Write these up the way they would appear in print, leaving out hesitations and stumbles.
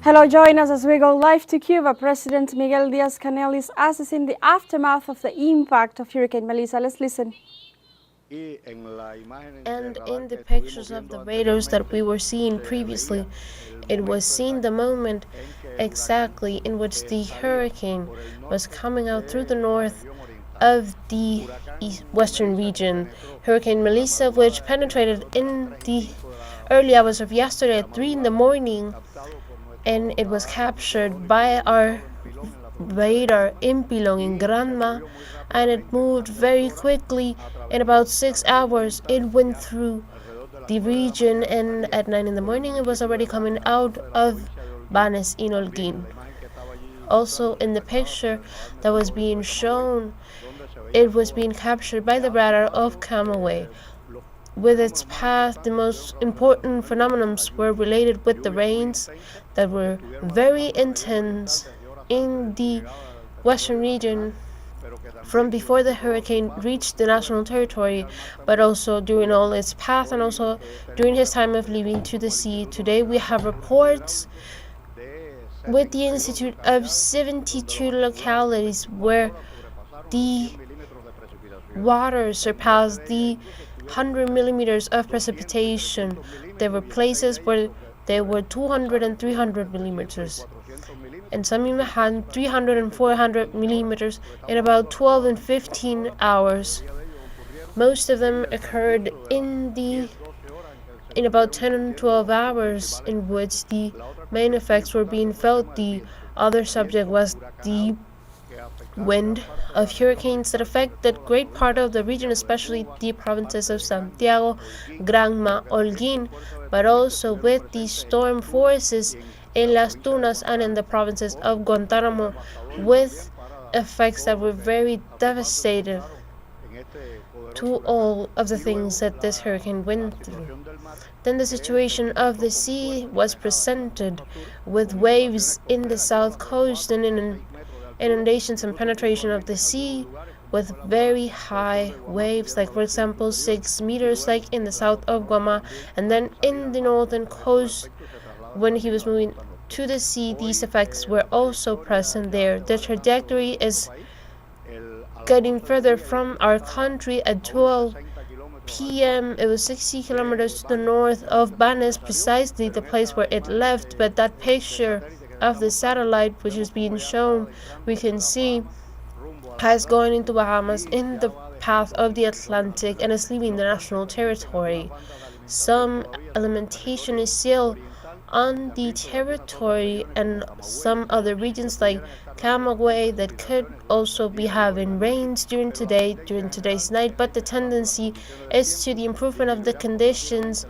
Hello, join us as we go live to Cuba. President Miguel Diaz-Canel is assessing the aftermath of the impact of Hurricane Melissa. Let's listen. And in the pictures of the radars that we were seeing previously, it was seen the moment exactly in which the hurricane was coming out through the north of the western region. Hurricane Melissa, which penetrated in the early hours of yesterday at 3 in the morning, and it was captured by our radar in Pilon in Granma, and it moved very quickly. In about 6 hours it went through the region, and at 9 in the morning it was already coming out of Banes in Holguín. Also in the picture that was being shown, it was being captured by the radar of Camagüey. With its path, the most important phenomena were related with the rains that were very intense in the western region from before the hurricane reached the national territory, but also during all its path and also during his time of leaving to the sea. Today we have reports with the Institute of 72 localities where the water surpassed the 100 millimeters of precipitation. There were places where there were 200 and 300 millimeters, and some even had 300 and 400 millimeters in about 12 and 15 hours. Most of them occurred in about 10 and 12 hours, in which the main effects were being felt. The other subject was the wind of hurricanes that affected great part of the region, especially the provinces of Santiago, Granma, Holguín, but also with the storm forces in Las Tunas and in the provinces of Guantánamo, with effects that were very devastating to all of the things that this hurricane went through. Then the situation of the sea was presented with waves in the south coast and inundations and penetration of the sea with very high waves, like for example 6 meters, like in the south of Guama. And then in the northern coast, when he was moving to the sea, these effects were also present there. The trajectory is getting further from our country. At 12 p.m. it was 60 kilometers to the north of Banes, precisely the place where it left, but that picture of the satellite which is being shown, we can see has gone into Bahamas in the path of the Atlantic and is leaving the national territory. Some alimentation is still on the territory, and some other regions like Camagüey that could also be having rains during today's night, but the tendency is to the improvement of the conditions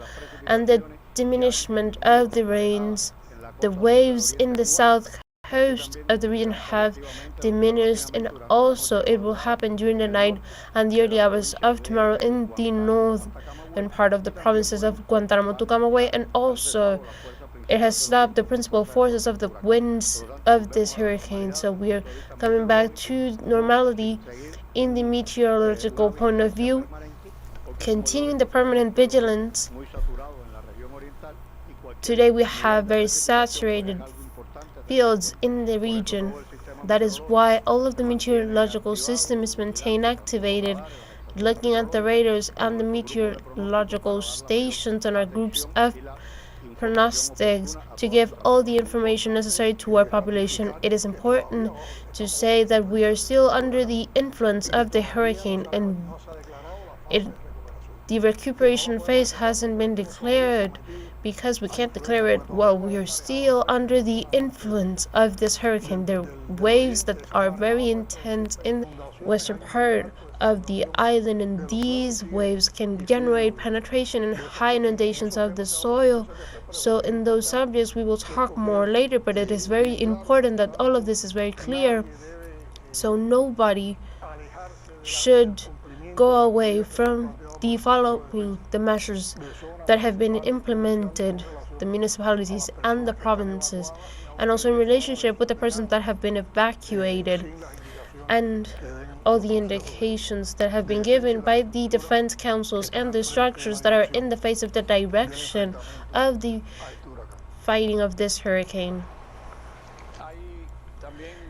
and the diminishment of the rains. The waves in the south coast of the region have diminished, and also it will happen during the night and the early hours of tomorrow in the northern part of the provinces of Guantánamo to Camagüey, and also it has stopped the principal forces of the winds of this hurricane. So we are coming back to normality in the meteorological point of view, continuing the permanent vigilance. Today we have very saturated fields in the region. That is why all of the meteorological system is maintained activated, looking at the radars and the meteorological stations and our groups of pronostics to give all the information necessary to our population. It is important to say that we are still under the influence of the hurricane, and the recuperation phase hasn't been declared because we can't declare it while we are still under the influence of this hurricane. There are waves that are very intense in the western part of the island, and these waves can generate penetration and high inundations of the soil. So in those subjects we will talk more later, but it is very important that all of this is very clear, so nobody should go away from following the measures that have been implemented, the municipalities and the provinces, and also in relationship with the persons that have been evacuated, and all the indications that have been given by the defense councils and the structures that are in the face of the direction of the fighting of this hurricane.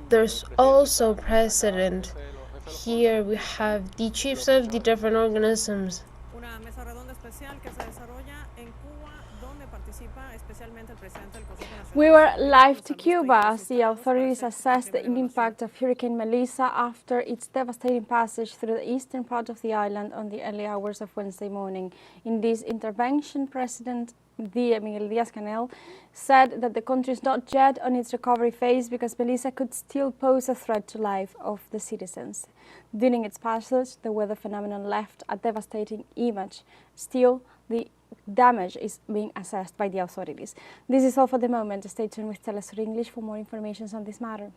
There's also precedent. Here we have the chiefs of the different organisms. We were live to Cuba as the authorities assessed the impact of Hurricane Melissa after its devastating passage through the eastern part of the island on the early hours of Wednesday morning. In this intervention, President Miguel Diaz-Canel said that the country is not yet on its recovery phase because Melissa could still pose a threat to life of the citizens. During its passage, the weather phenomenon left a devastating image. Still, the damage is being assessed by the authorities. This is all for the moment. Stay tuned with teleSUR English for more information on this matter.